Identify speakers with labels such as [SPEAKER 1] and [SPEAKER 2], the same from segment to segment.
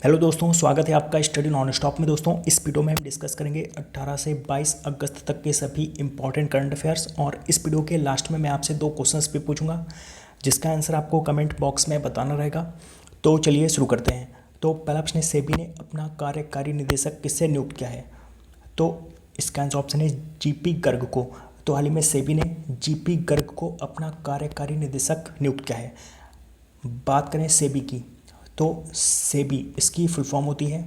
[SPEAKER 1] Hello दोस्तों, स्वागत है आपका स्टडी नॉन स्टॉप में। दोस्तों, इस वीडियो में हम डिस्कस करेंगे 18 से 22 अगस्त तक के सभी इंपॉर्टेंट करंट अफेयर्स। और इस वीडियो के लास्ट में मैं आपसे 2 क्वेश्चंस भी पूछूंगा जिसका आंसर आपको कमेंट बॉक्स में बताना रहेगा। तो चलिए शुरू करते हैं। तो पहला प्रश्न है, सेबी ने अपना कार्यकारी निदेशक किससे नियुक्त किया है? तो इसका आंसर ऑप्शन है जीपी गर्ग को। तो हाल ही में सेबी ने जीपी गर्ग को अपना कार्यकारी निदेशक नियुक्त किया है। बात करें सेबी की, तो सेबी इसकी फुल फॉर्म होती है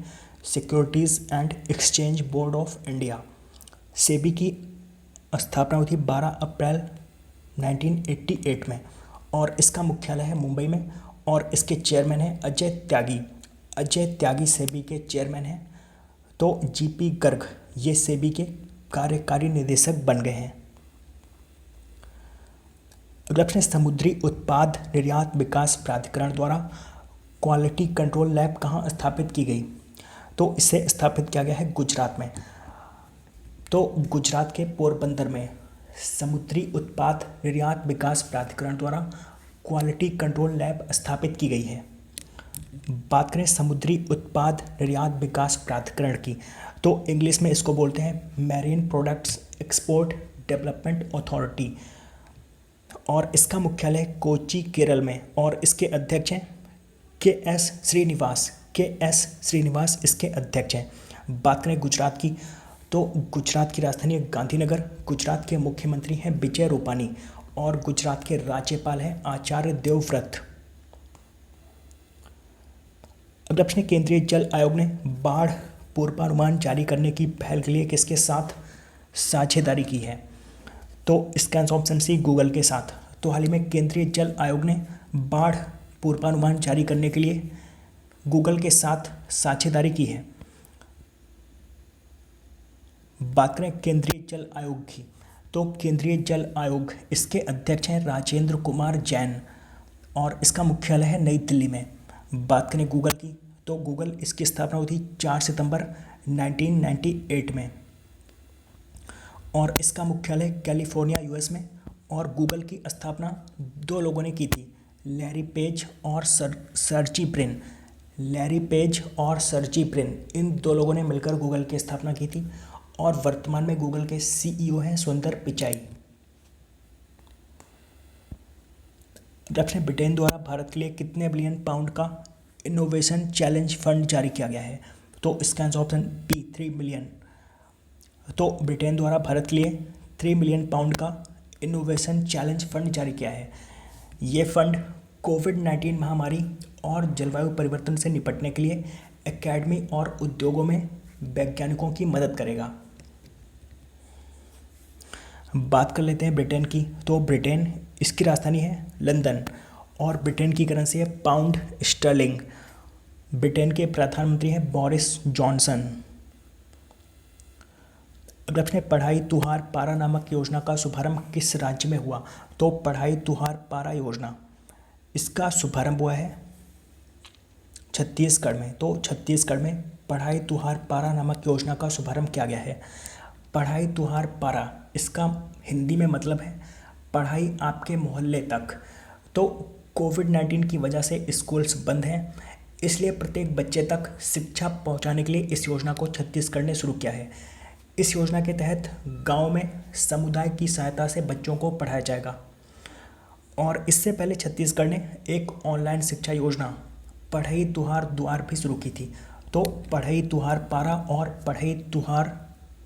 [SPEAKER 1] securities and exchange board of India. SEBI की स्थापना हुई थी 12 अप्रैल 1988 में और इसका मुख्यालय है मुंबई में। और इसके चेयरमैन हैं अजय त्यागी। अजय त्यागी सेबी के चेयरमैन हैं। तो जीपी गर्ग ये सेबी के कार्यकारी निदेशक बन गए हैं। अगला प्रश्न, समुद्री उत्पाद निर्यात विकास प्राधिकरण द्वारा क्वालिटी कंट्रोल लैब कहाँ स्थापित की गई? तो इसे स्थापित किया गया है गुजरात में। तो गुजरात के पोरबंदर में समुद्री उत्पाद निर्यात विकास प्राधिकरण द्वारा क्वालिटी कंट्रोल लैब स्थापित की गई है। बात करें समुद्री उत्पाद निर्यात विकास प्राधिकरण की, तो इंग्लिश में इसको बोलते हैं marine products export development authority. और इसका मुख्यालय कोच्चि केरल में और इसके अध्यक्ष हैं के.एस. श्रीनिवास इसके अध्यक्ष हैं। बात करें गुजरात की, तो गुजरात की राजधानी है गांधीनगर। गुजरात के मुख्यमंत्री हैं विजय रूपानी और गुजरात के राज्यपाल हैं आचार्य देवव्रत। अगला प्रश्न, केंद्रीय जल आयोग ने बाढ़ पूर्वानुमान जारी करने की पहल के लिए किसके साथ साझेदारी की है? तो इसका आंसर ऑप्शन सी गूगल के साथ। तो हाल ही में केंद्रीय जल आयोग ने बाढ़ पूर्वानुमान जारी करने के लिए गूगल के साथ साझेदारी की है। बात करें केंद्रीय जल आयोग की, तो केंद्रीय जल आयोग इसके अध्यक्ष हैं राजेंद्र कुमार जैन और इसका मुख्यालय है नई दिल्ली में। बात करें गूगल की, तो गूगल इसकी स्थापना हुई थी 4 सितंबर 1998 में और इसका मुख्यालय कैलिफोर्निया यूएस में। और गूगल की स्थापना 2 लोगों ने की थी, लैरी पेज और सर्जी ब्रिन। लैरी पेज और सर्जी ब्रिन इन 2 लोगों ने मिलकर गूगल की स्थापना की थी और वर्तमान में गूगल के सीईओ हैं सुंदर पिचाई। दक्षिण ब्रिटेन द्वारा भारत के लिए कितने बिलियन पाउंड का इनोवेशन चैलेंज फंड जारी किया गया है? तो इसका आंसर ऑप्शन बी 3 मिलियन। तो ब्रिटेन द्वारा भारत के लिए 3 मिलियन पाउंड का इनोवेशन चैलेंज फंड जारी किया है। ये फंड कोविड-19 महामारी और जलवायु परिवर्तन से निपटने के लिए एकेडमी और उद्योगों में वैज्ञानिकों की मदद करेगा। बात कर लेते हैं ब्रिटेन की, तो ब्रिटेन इसकी राजधानी है लंदन और ब्रिटेन की करेंसी है पाउंड स्टर्लिंग। ब्रिटेन के प्रधानमंत्री हैं बोरिस जॉनसन। अगला प्रश्न है, पढ़ाई तुहार पारा नामक योजना का शुभारंभ किस राज्य में हुआ? तो पढ़ाई तुहार पारा योजना इसका शुभारंभ हुआ है छत्तीसगढ़ में। तो छत्तीसगढ़ में पढ़ाई तुहार पारा नामक योजना का शुभारंभ किया गया है। पढ़ाई तुहार पारा इसका हिंदी में मतलब है पढ़ाई आपके मोहल्ले तक। तो कोविड-19 की वजह से स्कूल्स बंद हैं, इसलिए प्रत्येक बच्चे तक शिक्षा पहुंचाने के लिए इस योजना को छत्तीसगढ़ ने शुरू किया है। इस योजना के तहत गांव में समुदाय की सहायता से बच्चों को पढ़ाया जाएगा। और इससे पहले छत्तीसगढ़ ने एक ऑनलाइन शिक्षा योजना पढ़ई तुहार दुआर भी शुरू की थी। तो पढ़ई तुहार पारा और पढ़ई तुहार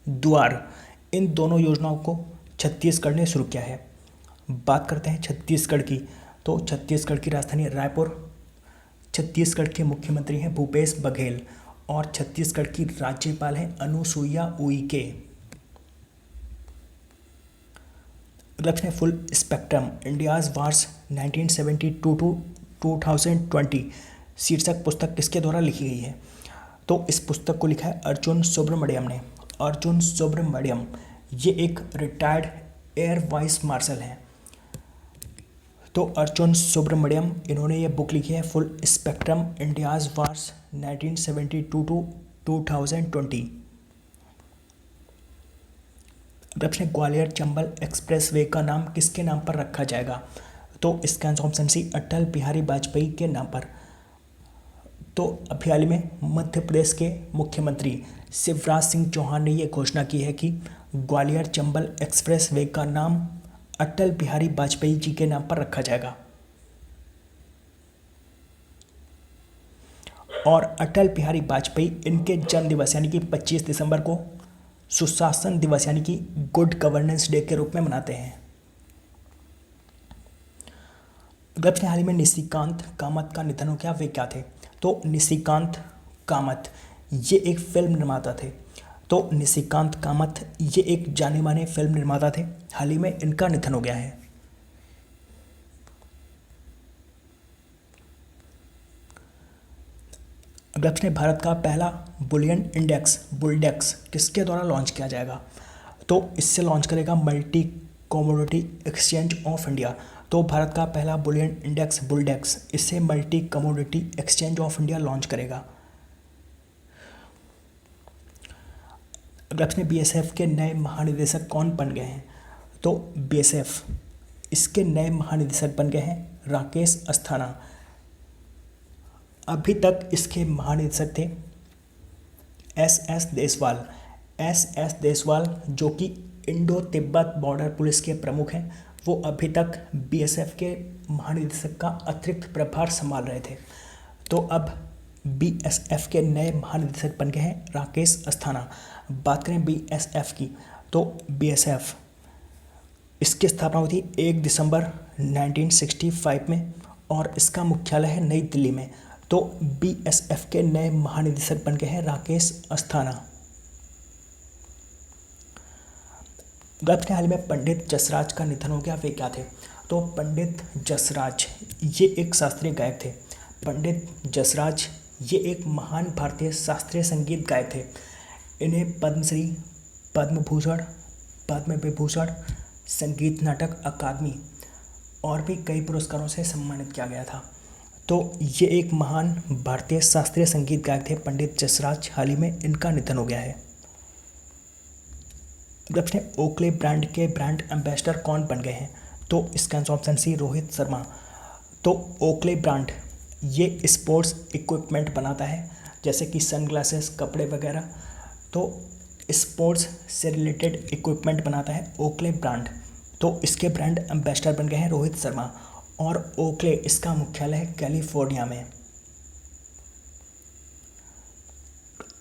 [SPEAKER 1] दुआर इन दोनों योजनाओं को छत्तीसगढ़ ने शुरू किया है। बात करते हैं छत्तीसगढ़ की, तो छत्तीसगढ़ की राजधानी रायपुर। छत्तीसगढ़ के मुख्यमंत्री हैं भूपेश बघेल और छत्तीसगढ़ की राज्यपाल हैं अनुसुईया उइके। लक्ष्य full spectrum India's wars 1972 to 2020 शीर्षक पुस्तक किसके द्वारा लिखी गई है? तो इस पुस्तक को लिखा है अर्जुन सुब्रमण्यम ने। अर्जुन सुब्रमण्यम ये एक रिटायर्ड एयर वाइस मार्शल हैं। तो अर्जुन सुब्रमण्यम इन्होंने ये बुक लिखी है full spectrum India's wars 1972 to 2020। प्रश्न, ग्वालियर चंबल एक्सप्रेसवे का नाम किसके नाम पर रखा जाएगा? तो इसका आंसर ऑप्शन सी अटल बिहारी वाजपेयी के नाम पर। तो अभी हाल ही में मध्य प्रदेश के मुख्यमंत्री शिवराज सिंह चौहान ने ये घोषणा की है कि ग्वालियर चंबल एक्सप्रेस वे का नाम अटल बिहारी वाजपेयी जी के नाम पर रखा जाएगा। और अटल बिहारी वाजपेयी इनके जन्म दिवस यानी कि 25 दिसंबर को सुशासन दिवस यानी कि गुड गवर्नेंस डे के रूप में मनाते हैं। गत हाल ही में निशिकांत कामत का निधन हो गया। वे क्या थे? तो निशिकांत कामत ये एक फिल्म निर्माता थे। तो निशिकांत कामत ये एक जाने माने फिल्म निर्माता थे। हाल ही में इनका निधन हो गया है। गत ने भारत का पहला बुलियन इंडेक्स बुलडेक्स किसके द्वारा लॉन्च किया जाएगा? तो इससे लॉन्च करेगा multi commodity exchange of India. तो भारत का पहला बुलियन इंडेक्स बुलडेक्स इससे multi commodity exchange of India launch करेगा। गत में बीएसएफ के नए महानिदेशक कौन बन गए हैं? तो बीएसएफ इसके नए महानिदेशक बन गए हैं राकेश अस्थाना। अभी तक इसके महानिदेशक थे एस एस देसवाल जो कि इंडो तिब्बत बॉर्डर पुलिस के प्रमुख हैं। वो अभी तक बीएसएफ के महानिदेशक का अतिरिक्त प्रभार संभाल रहे थे। तो अब बीएसएफ के नए महानिदेशक बन गए हैं राकेश अस्थाना। बात करें बीएसएफ की, तो बीएसएफ इसकी स्थापना हुई थी 1 दिसंबर 1965 में और इसका मुख्यालय है नई दिल्ली में। तो बीएसएफ के नए महानिदेशक बन गए हैं राकेश अस्थाना। गत के हाल में पंडित जसराज का निधन हो गया। वे क्या थे? तो पंडित जसराज ये एक शास्त्रीय गायक थे। पंडित जसराज ये एक महान भारतीय शास्त्रीय संगीत गायक थे। इन्हें पद्मश्री, पद्म भूषण, पद्म विभूषण, संगीत नाटक अकादमी और भी कई पुरस्कारों से सम्मानित किया गया था। तो ये एक महान भारतीय शास्त्रीय संगीत गायक थे पंडित जसराज। हाल ही में इनका निधन हो गया है। गत में ओकले ब्रांड के ब्रांड एम्बेसडर कौन बन गए हैं? तो इसका answer option C Rohit Sharma. तो ओकले ब्रांड ये स्पोर्ट्स इक्विपमेंट बनाता है जैसे कि सनग्लासेस, कपड़े वगैरह। तो स्पोर्ट्स से रिलेटेड इक्विपमेंट बनाता है ओकले ब्रांड। तो इसके ब्रांड एम्बेसडर बन गए हैं रोहित शर्मा। और ओकले इसका मुख्यालय है कैलिफोर्निया में।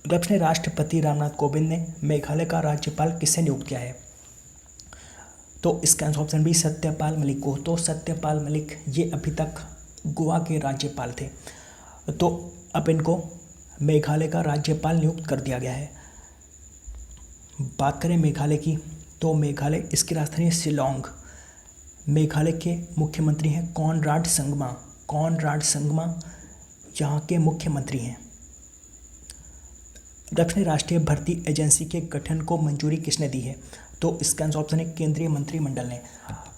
[SPEAKER 1] गत में राष्ट्रपति रामनाथ कोविंद ने मेघालय का राज्यपाल किसे नियुक्त किया है? तो इसका answer option B Satyapal Malik को। तो सत्यपाल मलिक ये अभी तक गोवा के राज्यपाल थे। तो अब इनको मेघालय का राज्यपाल नियुक्त कर दिया गया है। बात करें मेघालय की, तो मेघालय इसकी राजधानी है शिलोंग। मेघालय के मुख्यमंत्री हैं कॉनराड संगमा। कॉनराड संगमा यहाँ के मुख्यमंत्री हैं। दक्षिण राष्ट्रीय भर्ती एजेंसी के गठन को मंजूरी किसने दी है? तो इसका आंसर ऑप्शन है केंद्रीय मंत्रिमंडल ने।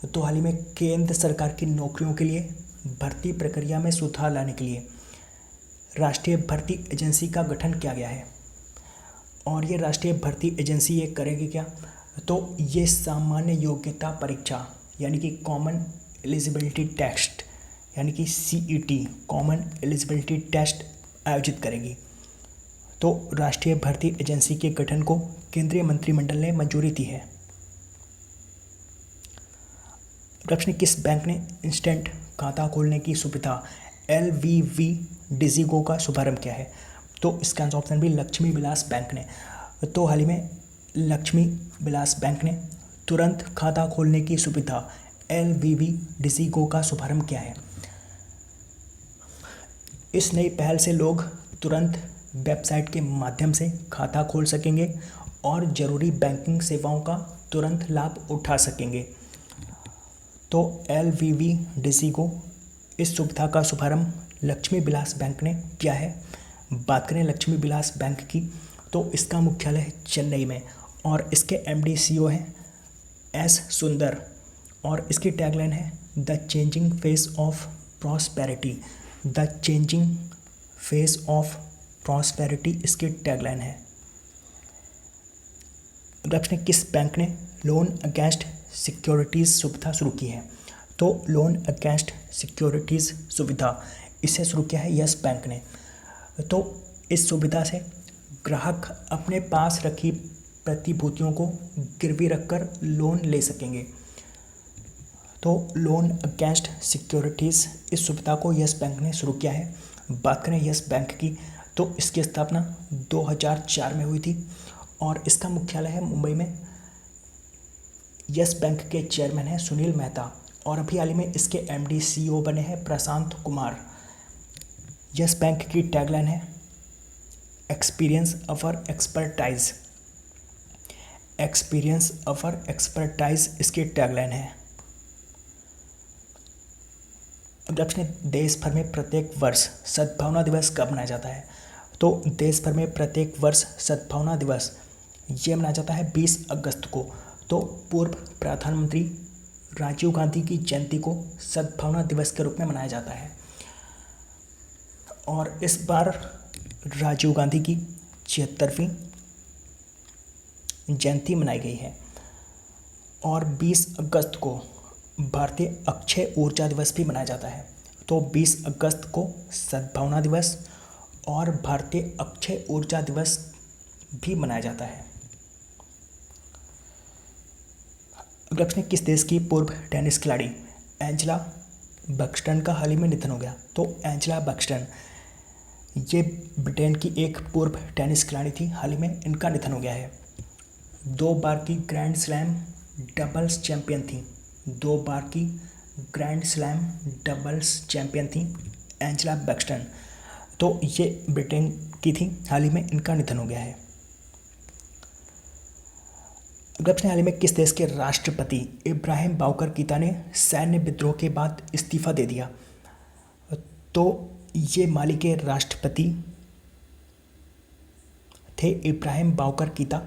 [SPEAKER 1] तो हाल ही में केंद्र सरकार की नौकरियों के लिए भर्ती प्रक्रिया में सुधार लाने के लिए राष्ट्रीय भर्ती एजेंसी का गठन किया गया है। और ये राष्ट्रीय भर्ती एजेंसी ये करेगी क्या? तो ये सामान्य योग्यता परीक्षा यानी कि कॉमन एलिजिबिलिटी टेस्ट यानी कि सीईटी कॉमन एलिजिबिलिटी टेस्ट आयोजित करेगी। तो राष्ट्रीय भर्ती एजेंसी के गठन को केंद्रीय मंत्रिमंडल ने मंजूरी दी है। दक्षिण किस बैंक ने इंस्टेंट खाता खोलने की सुविधा LVV डिजिगो का शुभारंभ किया है? तो इसका आंसर ऑप्शन भी लक्ष्मी विलास बैंक ने। तो हाल ही में लक्ष्मी विलास बैंक ने तुरंत खाता खोलने की सुविधा LVV डिजिगो का शुभारंभ किया है। इस नई पहल से लोग तुरंत वेबसाइट के माध्यम से खाता खोल सकेंगे और ज़रूरी बैंकिंग सेवाओं का तुरंत लाभ उठा सकेंगे। तो LVV डिजिगो इस सुविधा का शुभारंभ लक्ष्मी विलास बैंक ने किया है। बात करें लक्ष्मी विलास बैंक की, तो इसका मुख्यालय है चेन्नई में और इसके MD CEO हैं S सुंदर और इसकी टैगलाइन है the changing face of prosperity. The changing face of prosperity इसकी टैगलाइन है। दक्षिण किस बैंक ने लोन अगेंस्ट सिक्योरिटीज़ सुविधा शुरू की है? तो लोन अगेंस्ट सिक्योरिटीज़ सुविधा इसे शुरू किया है यस बैंक ने। तो इस सुविधा से ग्राहक अपने पास रखी प्रतिभूतियों को गिरवी रखकर लोन ले सकेंगे। तो लोन अगेंस्ट सिक्योरिटीज़, इस सुविधा को यस बैंक ने शुरू किया है। बात करें यस बैंक की तो इसकी स्थापना 2004 में हुई थी और इसका मुख्यालय है मुंबई में। यस बैंक के चेयरमैन हैं सुनील मेहता और अभी हाल ही में इसके एमडी सीईओ बने हैं प्रशांत कुमार। यस बैंक की टैगलाइन है एक्सपीरियंस अवर एक्सपर्टाइज। एक्सपीरियंस अवर एक्सपर्टाइज इसकी टैगलाइन है। अब अपने देश भर में प्रत्येक वर्ष सद्भावना दिवस कब मनाया जाता है? तो देश भर में प्रत्येक वर्ष सद्भावना दिवस ये मनाया जाता है 20 अगस्त को। तो पूर्व प्रधानमंत्री राजीव गांधी की जयंती को सद्भावना दिवस के रूप में मनाया जाता है और इस बार राजीव गांधी की 76वीं जयंती मनाई गई है। और 20 अगस्त को भारतीय अक्षय ऊर्जा दिवस भी मनाया जाता है। तो 20 अगस्त को सद्भावना दिवस और भारतीय अक्षय ऊर्जा दिवस भी मनाया जाता है। अगला प्रश्न, किस देश की पूर्व टेनिस खिलाड़ी एंजेला बक्सटन का हाल ही में निधन हो गया? तो एंजेला बक्सटन ये ब्रिटेन की एक पूर्व टेनिस खिलाड़ी थी, हाल ही में इनका निधन हो गया है। 2 बार की ग्रैंड स्लैम डबल्स चैंपियन थी। 2 बार की ग्रैंड स्लैम डबल्स चैंपियन थी एंजेला बक्सटन। तो ये ब्रिटेन की थी, हाल ही में इनका निधन हो गया है। अगला प्रश्न, हाल ही में किस देश के राष्ट्रपति इब्राहिम बाउकर कीता ने सैन्य विद्रोह के बाद इस्तीफा दे दिया? तो ये माली के राष्ट्रपति थे इब्राहिम बाउकर कीता।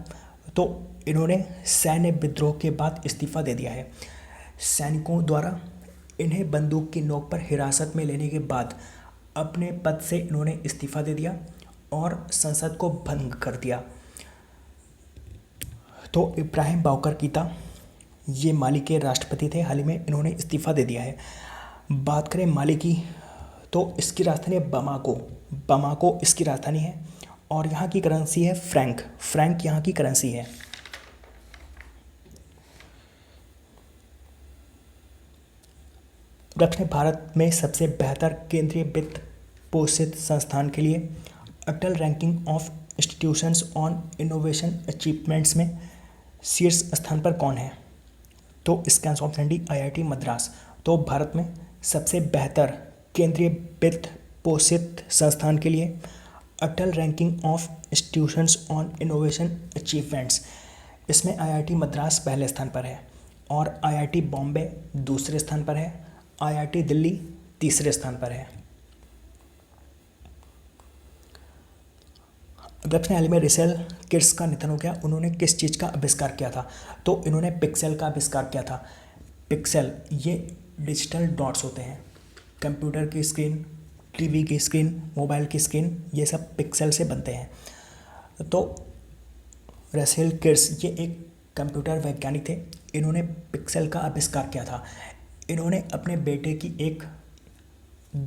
[SPEAKER 1] तो इन्होंने सैन्य विद्रोह के बाद इस्तीफा दे दिया है। सैनिकों द्वारा इन्हें बंदूक की नोक पर हिरासत में लेने के बाद अपने पद से इन्होंने इस्तीफा दे दिया और संसद को भंग कर दिया। तो इब्राहिम बाउकर कीता ये माली के राष्ट्रपति थे, हाल ही में इन्होंने इस्तीफा दे दिया है। बात करें माली की तो इसकी राजधानी है बमाको। बमाको इसकी राजधानी है और यहाँ की करेंसी है फ्रैंक। फ्रैंक यहाँ की करेंसी है। प्रश्न, भारत में सबसे बेहतर केंद्रीय वित्त पोषित संस्थान के लिए Atal ranking of institutions on innovation achievements में शीर्ष स्थान पर कौन है? तो इसका answer option D IIT Madras. तो भारत में सबसे बेहतर केंद्रीय वित्त पोषित संस्थान के लिए Atal ranking of institutions on innovation achievements, इसमें IIT मद्रास पहले स्थान पर है और IIT बॉम्बे दूसरे स्थान पर है, IIT दिल्ली तीसरे स्थान पर है। अगला प्रश्न, हाल ही में रेचल किर्स का निधन हो गया। उन्होंने किस चीज़ का आविष्कार किया था? तो इन्होंने पिक्सेल का आविष्कार किया था। पिक्सेल ये डिजिटल डॉट्स होते हैं। कंप्यूटर की स्क्रीन, टीवी की स्क्रीन, मोबाइल की स्क्रीन, ये सब पिक्सेल से बनते हैं। तो रेचल किर्स ये एक कंप्यूटर वैज्ञानिक थे। इन्होंने पिक्सेल का आविष्कार किया था। इन्होंने अपने बेटे की एक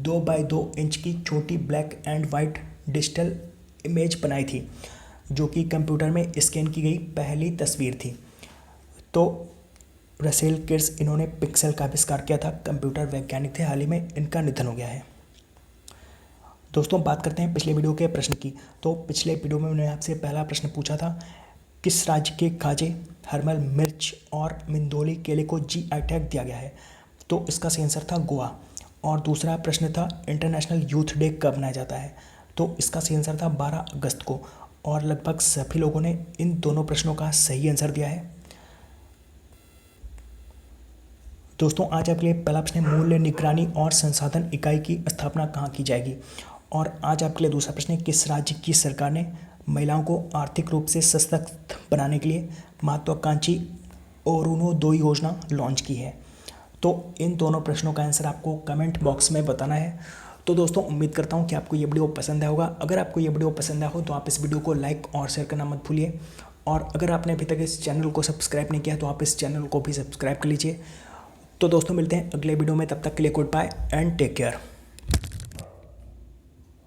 [SPEAKER 1] 2x2 इंच की छोटी black and white digital image बनाई थी जो कि कंप्यूटर में स्कैन की गई पहली तस्वीर थी। तो रेचल किर्स इन्होंने पिक्सेल का आविष्कार किया था, कंप्यूटर वैज्ञानिक थे, हाल ही में इनका निधन हो गया है। दोस्तों बात करते हैं पिछले वीडियो के प्रश्न की। तो पिछले वीडियो में मैंने आपसे पहला प्रश्न पूछा था, किस राज्य के खाजे हरमल मिर्च और मिंदोली केले को GI टैग दिया गया है? तो इसका सही आंसर था गोवा। और दूसरा प्रश्न था, इंटरनेशनल यूथ डे कब मनाया जाता है? तो इसका सही आंसर था 12 अगस्त को। और लगभग सभी लोगों ने इन दोनों प्रश्नों का सही आंसर दिया है। दोस्तों आज आपके लिए पहला प्रश्न, मूल्य निगरानी और संसाधन इकाई की स्थापना कहाँ की जाएगी? और आज आपके लिए दूसरा प्रश्न, किस राज्य की सरकार ने महिलाओं को आर्थिक रूप से सशक्त बनाने के लिए महत्वाकांक्षी अरुणोदय योजना लॉन्च की है? तो इन दोनों प्रश्नों का आंसर आपको कमेंट बॉक्स में बताना है। तो दोस्तों उम्मीद करता हूँ कि आपको ये वीडियो पसंद आया होगा। अगर आपको ये वीडियो पसंद आया हो तो आप इस वीडियो को लाइक और शेयर करना मत भूलिए। और अगर आपने अभी तक इस चैनल को सब्सक्राइब नहीं किया तो आप इस चैनल को भी सब्सक्राइब कर लीजिए। तो दोस्तों मिलते हैं अगले वीडियो में, तब तक के लिए good bye and take care.